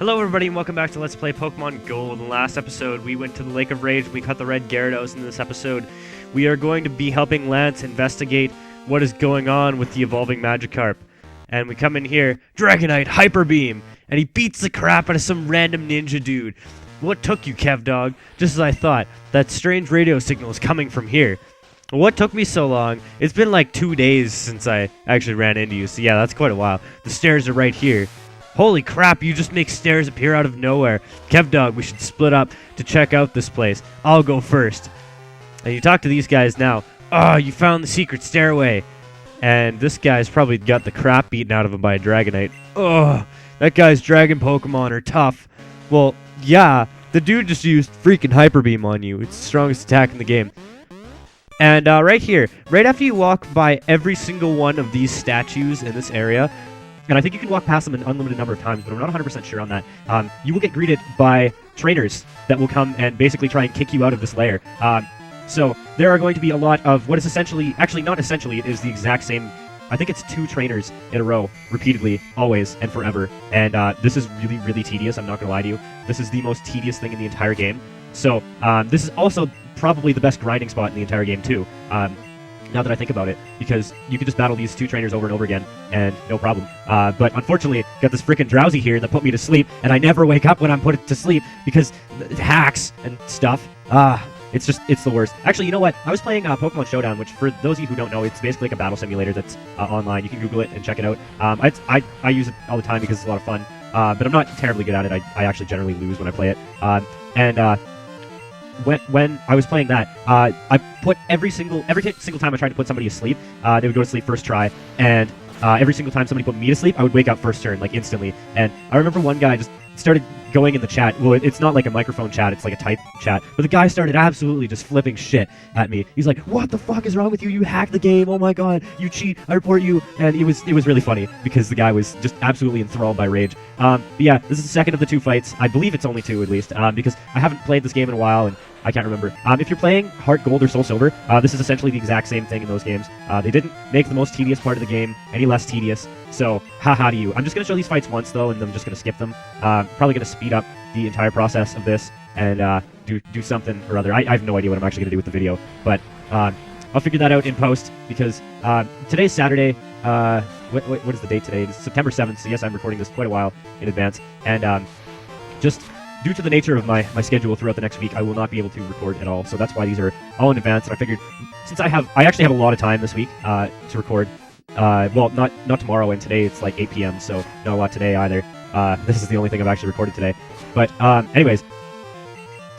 Hello everybody and welcome back to Let's Play Pokemon Gold. In the last episode, we went to the Lake of Rage and we caught the red Gyarados. In this episode, we are going to be helping Lance investigate what is going on with the evolving Magikarp. And we come in here, Dragonite, Hyper Beam, and he beats the crap out of some random ninja dude. What took you, Kev Dog? Just as I thought, that strange radio signal is coming from here. What took me so long? It's been like 2 days since I actually ran into you, so yeah, that's quite a while. The stairs are right here. Holy crap, you just make stairs appear out of nowhere. Kev Dog, we should split up to check out this place. I'll go first. And you talk to these guys now. Oh, you found the secret stairway. And this guy's probably got the crap beaten out of him by a Dragonite. Oh, that guy's dragon Pokemon are tough. Well, yeah, the dude just used freaking Hyper Beam on you. It's the strongest attack in the game. And right here, right after you walk by every single one of these statues in this area, and I think you can walk past them an unlimited number of times, but I'm not 100% sure on that. You will get greeted by trainers that will come and basically try and kick you out of this lair. So there are going to be a lot of what is essentially, actually not essentially, it is the exact same, I think it's 2 trainers in a row, repeatedly, always, and forever. And this is really, really tedious, I'm not going to lie to you. This is the most tedious thing in the entire game. So this is also probably the best grinding spot in the entire game too. Now that I think about it, because you can just battle these 2 trainers over and over again, and no problem. But unfortunately, got this freaking drowsy here that put me to sleep, and I never wake up when I'm put to sleep, because hacks and stuff. It's the worst. Actually, you know what? I was playing Pokemon Showdown, which for those of you who don't know, it's basically like a battle simulator that's online. You can Google it and check it out. I use it all the time because it's a lot of fun, but I'm not terribly good at it. I actually generally lose when I play it. When I was playing that, I put every single time I tried to put somebody asleep, they would go to sleep first try, and every single time somebody put me to sleep, I would wake up first turn, like instantly. And I remember one guy just started going in the chat. Well, it's not like a microphone chat, it's like a type chat. But the guy started absolutely just flipping shit at me. He's like, "What the fuck is wrong with you? You hacked the game! Oh my god, you cheat! I report you!" And it was really funny because the guy was just absolutely enthralled by rage. But yeah, this is the second of the 2 fights. I believe it's only 2 at least, because I haven't played this game in a while and I can't remember. If you're playing Heart Gold or Soul Silver, this is essentially the exact same thing in those games. They didn't make the most tedious part of the game any less tedious, so haha to you. I'm just going to show these fights once though, and then I'm just going to skip them. Probably going to speed up the entire process of this and do something or other. I have no idea what I'm actually going to do with the video, but I'll figure that out in post, because today's Saturday. What is the date today? It's September 7th, so yes, I'm recording this quite a while in advance, and just due to the nature of my schedule throughout the next week, I will not be able to record at all. So that's why these are all in advance. And I figured, since I actually have a lot of time this week to record. Well, not tomorrow, and today it's like 8 p.m. So not a lot today either. This is the only thing I've actually recorded today. But anyways,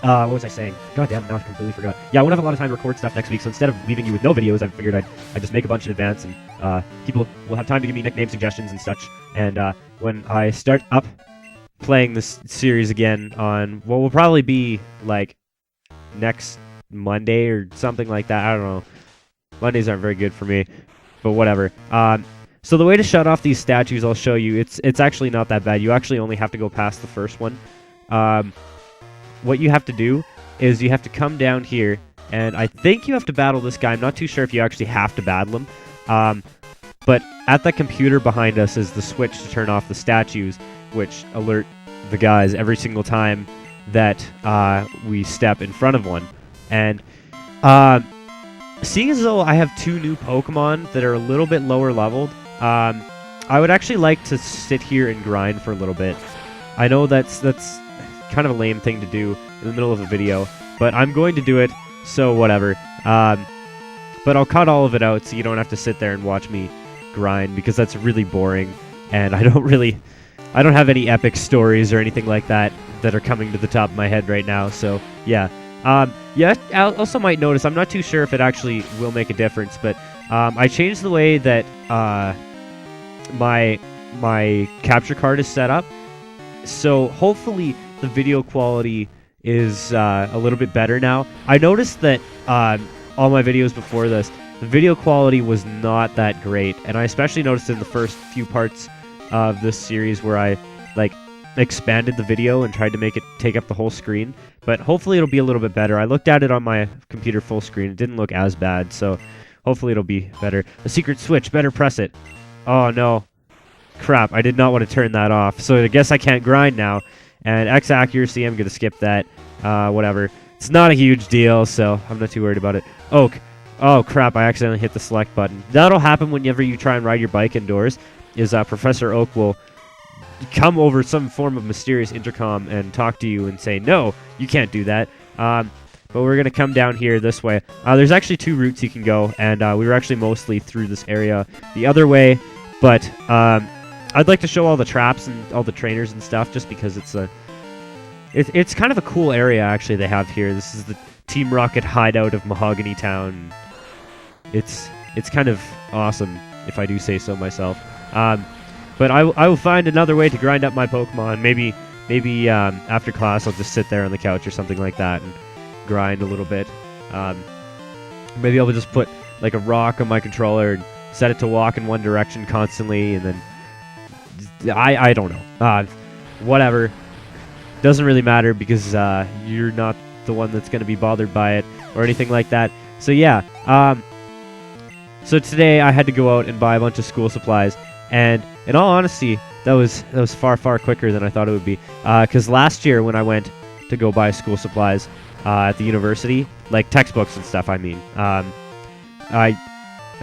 what was I saying? God damn, now I completely forgot. Yeah, I won't have a lot of time to record stuff next week. So instead of leaving you with no videos, I figured I'd just make a bunch in advance, and people will have time to give me nickname suggestions and such. And when I start up playing this series again on what will probably be like next Monday or something like that. I don't know. Mondays aren't very good for me, but whatever. So the way to shut off these statues, I'll show you. It's actually not that bad. You actually only have to go past the first one. What you have to do is you have to come down here, and I think you have to battle this guy. I'm not too sure if you actually have to battle him. But at the computer behind us is the switch to turn off the statues, which alert the guys every single time that we step in front of one. And seeing as though I have 2 new Pokemon that are a little bit lower leveled, I would actually like to sit here and grind for a little bit. I know that's kind of a lame thing to do in the middle of a video, but I'm going to do it, so whatever. But I'll cut all of it out so you don't have to sit there and watch me grind, because that's really boring, and I don't have any epic stories or anything like that are coming to the top of my head right now, so yeah. Yeah, I also might notice, I'm not too sure if it actually will make a difference, but I changed the way that my capture card is set up, so hopefully the video quality is a little bit better now. I noticed that all my videos before this, the video quality was not that great, and I especially noticed in the first few parts of this series where I expanded the video and tried to make it take up the whole screen. But hopefully it'll be a little bit better. I looked at it on my computer full screen. It didn't look as bad, so hopefully it'll be better. The secret switch, better press it. Oh no. crap, I did not want to turn that off. So I guess I can't grind now. And X accuracy, I'm going to skip that. Whatever. It's not a huge deal, so I'm not too worried about it. Oak. Oh, crap, I accidentally hit the select button. That'll happen whenever you try and ride your bike indoors, is Professor Oak will come over some form of mysterious intercom and talk to you and say, no, you can't do that. But we're going to come down here this way. There's actually 2 routes you can go, and we were actually mostly through this area the other way. But I'd like to show all the traps and all the trainers and stuff just because it's kind of a cool area, actually, they have here. This is the Team Rocket hideout of Mahogany Town. It's kind of awesome, if I do say so myself. But I will find another way to grind up my Pokemon. Maybe after class I'll just sit there on the couch or something like that and grind a little bit. Maybe I'll just put like a rock on my controller and set it to walk in one direction constantly, and then I don't know. Whatever. Doesn't really matter because you're not the one that's going to be bothered by it or anything like that. So yeah. So today I had to go out and buy a bunch of school supplies, and in all honesty, that was far quicker than I thought it would be. Because last year when I went to go buy school supplies at the university, like textbooks and stuff, I mean, I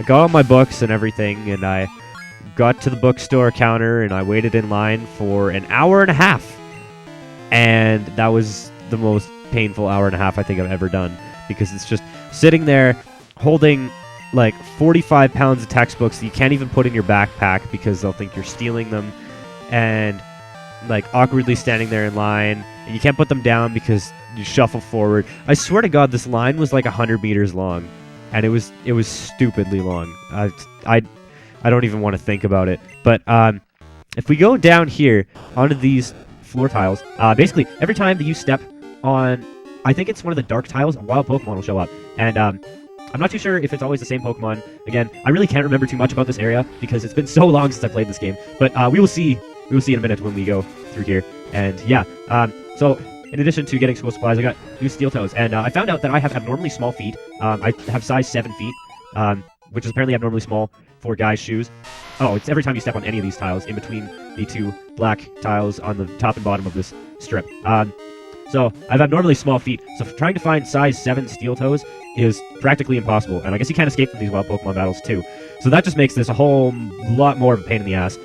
got all my books and everything, and I got to the bookstore counter, and I waited in line for an hour and a half. And that was the most painful hour and a half I think I've ever done, because it's just sitting there holding like 45 pounds of textbooks that you can't even put in your backpack because they'll think you're stealing them, and like awkwardly standing there in line, and you can't put them down because you shuffle forward. I swear to God, this line was like 100 meters long, and it was stupidly long. I don't even want to think about it. But if we go down here onto these floor tiles, basically every time that you step on, I think it's one of the dark tiles, a wild Pokemon will show up, and I'm not too sure if it's always the same Pokemon. Again, I really can't remember too much about this area because it's been so long since I played this game. But we will see. We will see in a minute when we go through here. And yeah, so in addition to getting school supplies, I got new steel toes, and I found out that I have abnormally small feet. I have size 7 feet, which is apparently abnormally small for guys' shoes. Oh, it's every time you step on any of these tiles in between the 2 black tiles on the top and bottom of this strip. So I have abnormally small feet, so trying to find size 7 steel toes is practically impossible, and I guess you can't escape from these wild Pokemon battles too. So that just makes this a whole lot more of a pain in the ass.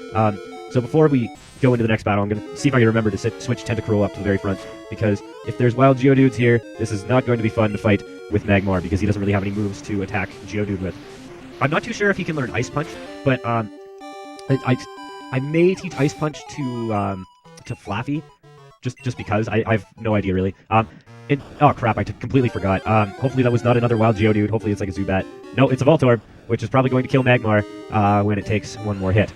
So before we go into the next battle, I'm going to see if I can remember to switch Tentacruel up to the very front, because if there's wild Geodudes here, this is not going to be fun to fight with Magmar, because he doesn't really have any moves to attack Geodude with. I'm not too sure if he can learn Ice Punch, but I may teach Ice Punch to Flaffy, just because. I have no idea, really. Oh crap, I completely forgot. Hopefully that was not another wild Geodude. Hopefully it's like a Zubat. No, it's a Voltorb, which is probably going to kill Magmar when it takes one more hit.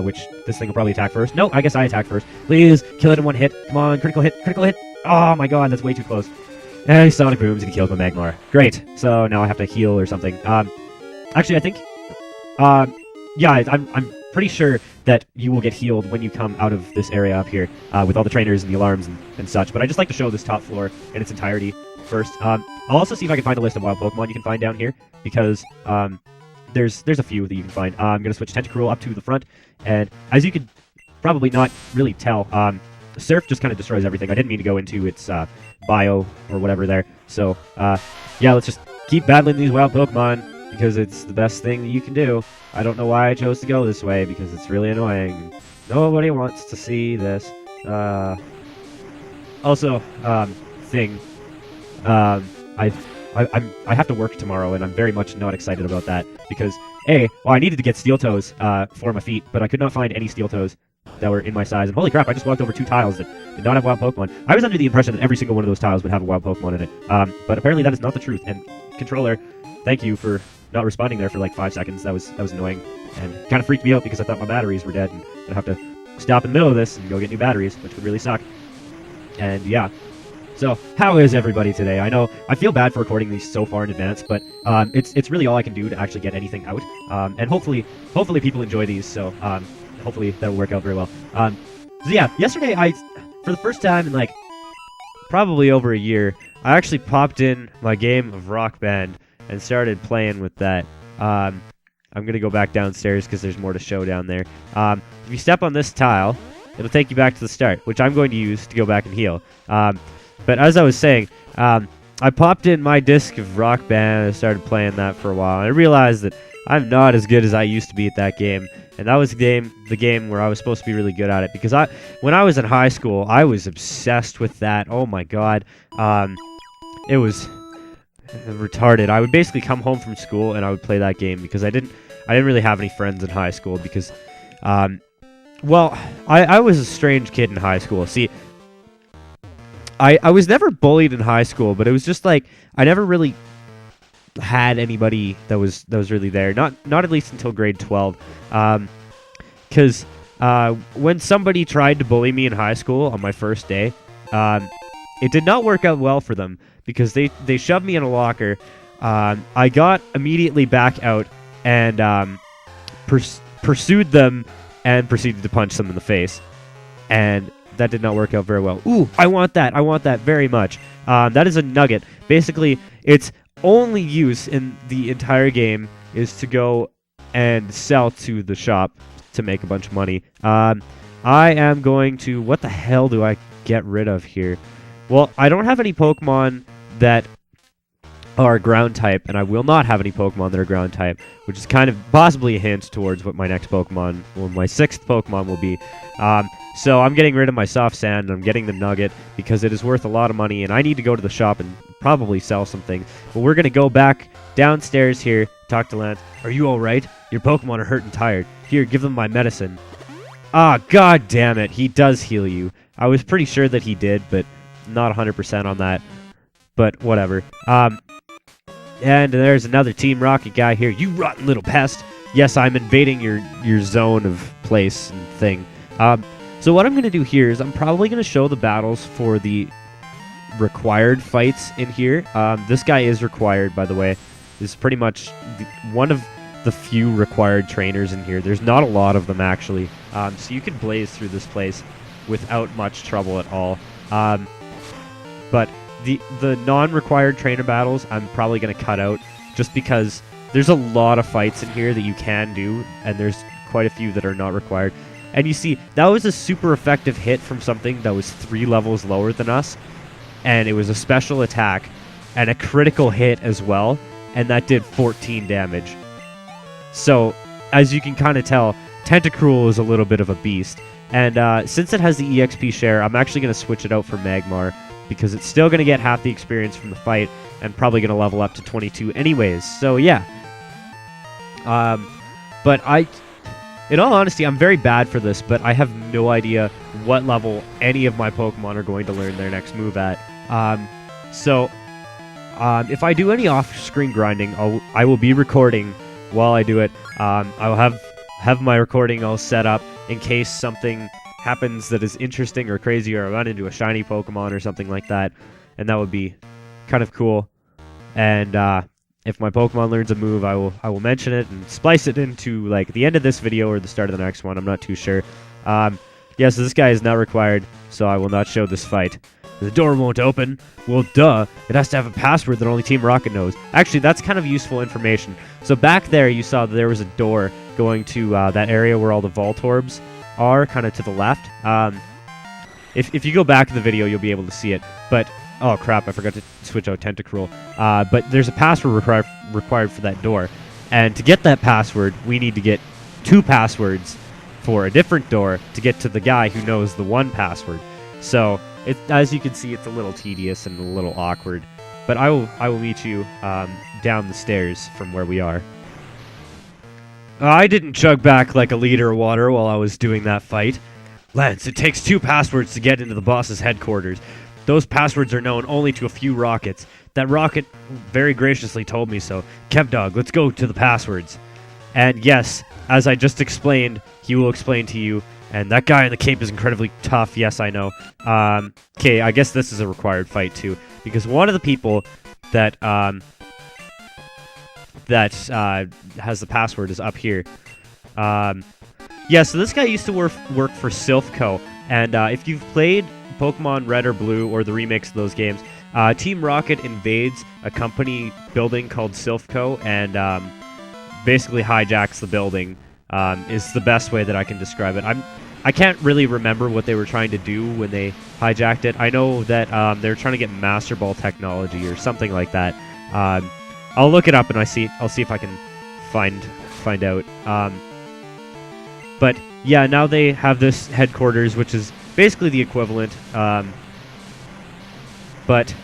Which this thing will probably attack first. No, I guess I attack first. Please, kill it in one hit. Come on, critical hit, critical hit. Oh my god, that's way too close. And he Sonic Booms and he kills my Magmar. Great. So now I have to heal or something. Actually, I think... yeah, I'm pretty sure that you will get healed when you come out of this area up here, with all the trainers and the alarms and such. But I just like to show this top floor in its entirety first. I'll also see if I can find a list of wild Pokemon you can find down here, because there's a few that you can find. I'm going to switch Tentacruel up to the front, and as you could probably not really tell, Surf just kind of destroys everything. I didn't mean to go into its bio or whatever there. So, yeah, let's just keep battling these wild Pokemon, because it's the best thing that you can do. I don't know why I chose to go this way, because it's really annoying. Nobody wants to see this. Also, thing, I have to work tomorrow, and I'm very much not excited about that, because, I needed to get steel toes for my feet, but I could not find any steel toes that were in my size, and holy crap, I just walked over 2 tiles that did not have wild Pokemon. I was under the impression that every single one of those tiles would have a wild Pokemon in it, but apparently that is not the truth, and controller, thank you for not responding there for like 5 seconds. That was annoying, and kind of freaked me out because I thought my batteries were dead, and I'd have to stop in the middle of this and go get new batteries, which would really suck. And yeah. So, how is everybody today? I know I feel bad for recording these so far in advance, but it's really all I can do to actually get anything out. And hopefully people enjoy these, so hopefully that'll work out very well. So yeah, yesterday for the first time in like probably over a year, I actually popped in my game of Rock Band and started playing with that. I'm going to go back downstairs because there's more to show down there. If you step on this tile, it'll take you back to the start, which I'm going to use to go back and heal. But as I was saying, I popped in my disc of Rock Band. I started playing that for a while. And I realized that I'm not as good as I used to be at that game. And that was the game where I was supposed to be really good at it. Because when I was in high school, I was obsessed with that. Oh my god. It was retarded. I would basically come home from school and I would play that game because I didn't really have any friends in high school because, well, I was a strange kid in high school. See, I was never bullied in high school, but it was just like I never really had anybody that was really there. Not at least until grade 12. Because when somebody tried to bully me in high school on my first day, it did not work out well for them because they shoved me in a locker. I got immediately back out and pursued them and proceeded to punch them in the face. And that did not work out very well. Ooh, I want that. I want that very much. That is a nugget. Basically, its only use in the entire game is to go and sell to the shop to make a bunch of money. I am going to... What the hell do I get rid of here? Well, I don't have any Pokemon that are ground type, and I will not have any Pokemon that are ground type, which is kind of possibly a hint towards what my next Pokemon, well, my 6th Pokemon will be. So I'm getting rid of my soft sand, and I'm getting the nugget, because it is worth a lot of money, and I need to go to the shop and probably sell something. But we're going to go back downstairs here, talk to Lance. Are you alright? Your Pokemon are hurt and tired. Here, give them my medicine. Ah, god damn it, he does heal you. I was pretty sure that he did, but not 100% on that. But whatever. And there's another Team Rocket guy here. You rotten little pest. Yes, I'm invading your zone of place and thing. So what I'm going to do here is I'm probably going to show the battles for the required fights in here. This guy is required, by the way. This is pretty much one of the few required trainers in here. There's not a lot of them, actually. So you can blaze through this place without much trouble at all. But the non-required trainer battles, I'm probably going to cut out just because there's a lot of fights in here that you can do, and there's quite a few that are not required. And you see, that was a super effective hit from something that was 3 levels lower than us, and it was a special attack and a critical hit as well, and that did 14 damage. So, as you can kind of tell, Tentacruel is a little bit of a beast. And since it has the EXP share, I'm actually going to switch it out for Magmar, because it's still going to get half the experience from the fight, and probably going to level up to 22 anyways. So, yeah. But in all honesty, I'm very bad for this, but I have no idea what level any of my Pokemon are going to learn their next move at. So, if I do any off-screen grinding, I will be recording while I do it. I'll have my recording all set up in case something happens that is interesting or crazy, or I run into a shiny Pokemon or something like that, and that would be kind of cool. And if my Pokemon learns a move, I will mention it and splice it into like the end of this video or the start of the next one. I'm not too sure. Yeah, so this guy is not required, so I will not show this fight. The door won't open. Well, duh. It has to have a password that only Team Rocket knows. Actually, that's kind of useful information. So back there, you saw that there was a door going to that area where all the Voltorbs are, kind of to the left. If you go back in the video, you'll be able to see it. But, oh crap, I forgot to switch out Tentacruel. But there's a password required for that door. And to get that password, we need to get 2 passwords for a different door to get to the guy who knows the 1 password. So, as you can see, it's a little tedious and a little awkward. But I will meet you down the stairs from where we are. I didn't chug back like a liter of water while I was doing that fight. Lance, it takes 2 passwords to get into the boss's headquarters. Those passwords are known only to a few rockets. That rocket very graciously told me so. Kevdog, let's go to the passwords. And yes, as I just explained, he will explain to you. And that guy in the cape is incredibly tough. Yes, I know. Okay, I guess this is a required fight too, because one of the people that has the password is up here. Yeah, so this guy used to work for Silphco, and if you've played Pokemon Red or Blue or the remakes of those games, Team Rocket invades a company building called Silphco, and basically hijacks the building. Is the best way that I can describe it. I can't really remember what they were trying to do when they hijacked it. I know that they were trying to get Master Ball technology or something like that. I'll look it up and I'll see if I can find out. But yeah, now they have this headquarters, which is basically the equivalent. But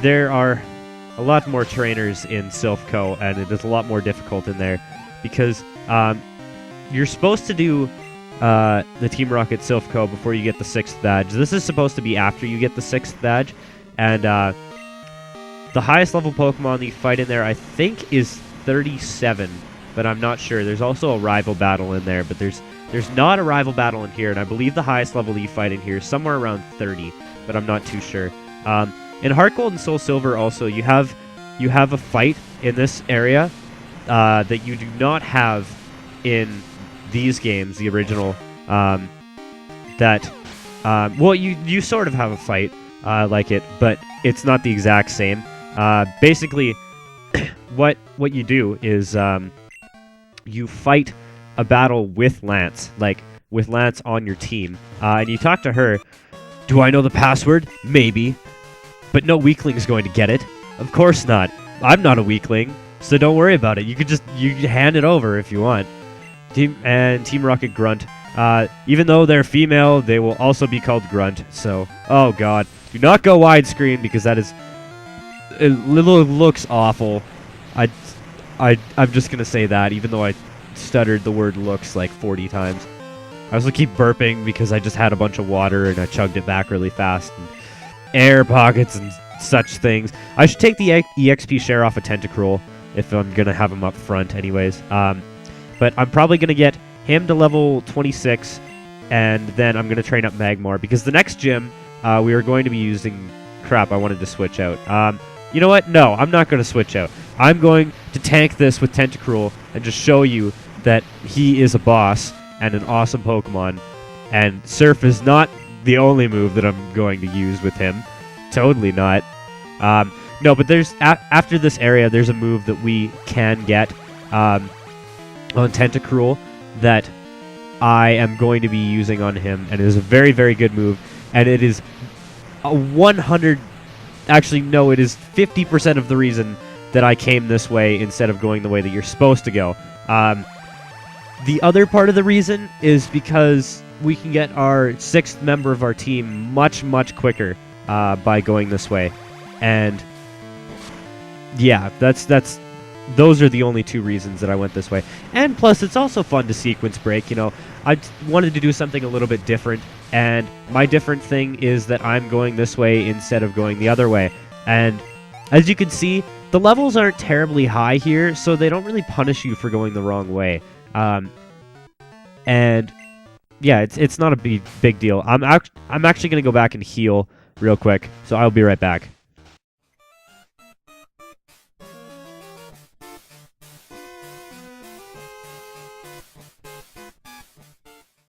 there are a lot more trainers in Silphco, and it is a lot more difficult in there because you're supposed to do the Team Rocket Silphco before you get the 6th badge. This is supposed to be after you get the 6th badge, and the highest level Pokemon that you fight in there, I think, is 37, but I'm not sure. There's also a rival battle in there, but there's not a rival battle in here, and I believe the highest level that you fight in here is somewhere around 30, but I'm not too sure. In Heart Gold and Soul Silver also, you have a fight in this area that you do not have in these games, the original. Well, you sort of have a fight like it, but it's not the exact same. Basically, what you do is you fight a battle with Lance, like with Lance on your team, and you talk to her. Do I know the password? Maybe. But no weakling's going to get it. Of course not. I'm not a weakling, so don't worry about it. You can hand it over if you want. Team Rocket Grunt. Even though they're female, they will also be called Grunt. So, oh god, do not go widescreen because it looks awful. I'm just gonna say that, even though I stuttered the word "looks" like 40 times. I also keep burping because I just had a bunch of water and I chugged it back really fast. And air pockets and such things. I should take the EXP share off a Tentacruel if I'm going to have him up front anyways. But I'm probably going to get him to level 26, and then I'm going to train up Magmar, because the next gym we are going to be using... Crap, I wanted to switch out. You know what? No, I'm not going to switch out. I'm going to tank this with Tentacruel and just show you that he is a boss and an awesome Pokemon, and Surf is not the only move that I'm going to use with him. Totally not. No, but there's after this area, there's a move that we can get on Tentacruel that I am going to be using on him, and it is a very, very good move, and it is a 100... Actually, no, it is 50% of the reason that I came this way instead of going the way that you're supposed to go. The other part of the reason is because we can get our 6th member of our team much, much quicker by going this way. And yeah, those are the only 2 reasons that I went this way. And plus, it's also fun to sequence break. You know, I wanted to do something a little bit different, and my different thing is that I'm going this way instead of going the other way. And as you can see, the levels aren't terribly high here, so they don't really punish you for going the wrong way. And yeah, it's not a big deal. I'm actually going to go back and heal real quick, so I'll be right back.